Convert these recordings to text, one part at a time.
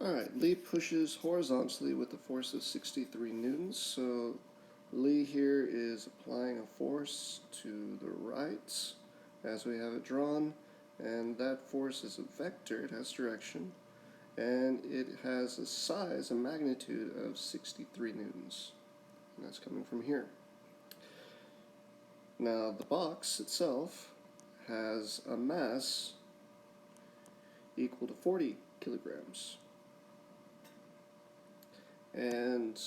Alright, Lee pushes horizontally with a force of 63 newtons. So Lee here is applying a force to the right as we have it drawn, and that force is a vector, it has direction, and it has a size, a magnitude of 63 newtons. And that's coming from here. Now the box itself has a mass equal to 40 kilograms. And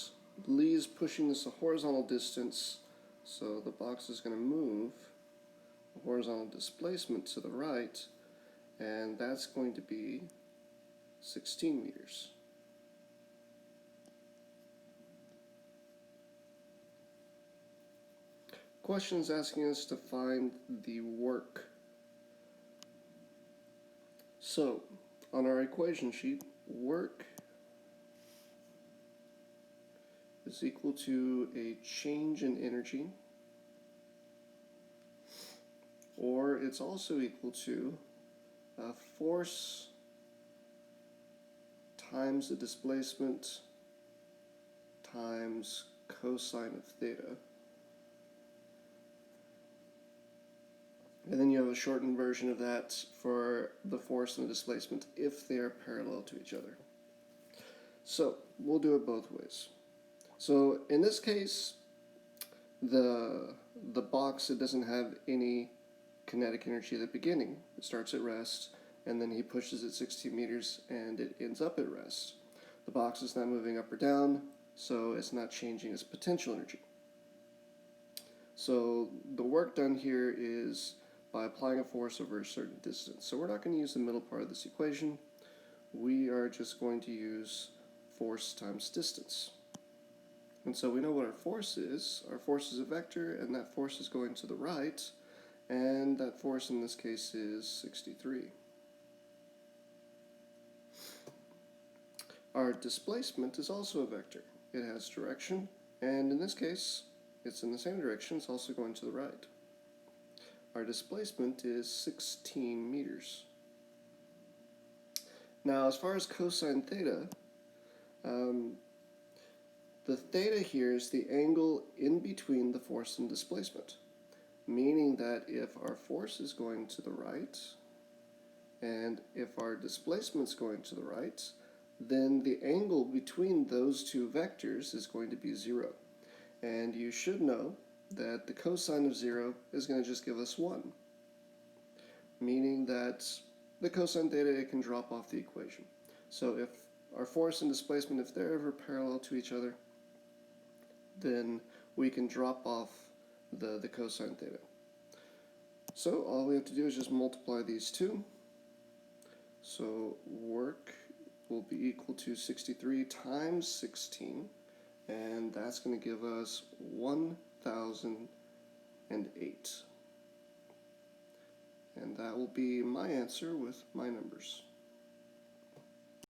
Lee's pushing this a horizontal distance, so the box is going to move a horizontal displacement to the right, and that's going to be 16 meters. Question is asking us to find the work. So, on our equation sheet, work is equal to a change in energy, or it's also equal to a force times the displacement times cosine of theta. And then you have a shortened version of that for the force and the displacement if they are parallel to each other. So we'll do it both ways. So in this case, the box, it doesn't have any kinetic energy at the beginning. It starts at rest, and then he pushes it 16 meters, and it ends up at rest. The box is not moving up or down, so it's not changing its potential energy. So the work done here is by applying a force over a certain distance. So we're not going to use the middle part of this equation. We are just going to use force times distance. And so we know what our force is. Our force is a vector, and that force is going to the right, and that force in this case is 63. Our displacement is also a vector. It has direction, and in this case, it's in the same direction. It's also going to the right. Our displacement is 16 meters. Now, as far as cosine theta, the theta here is the angle in between the force and displacement, meaning that if our force is going to the right, and if our displacement is going to the right, then the angle between those two vectors is going to be 0. And you should know that the cosine of 0 is going to just give us 1, meaning that the cosine theta, it can drop off the equation. So if our force and displacement, if they're ever parallel to each other, then we can drop off the cosine theta. So all we have to do is just multiply these two. So work will be equal to 63 times 16, and that's going to give us 1,008. And that will be my answer with my numbers.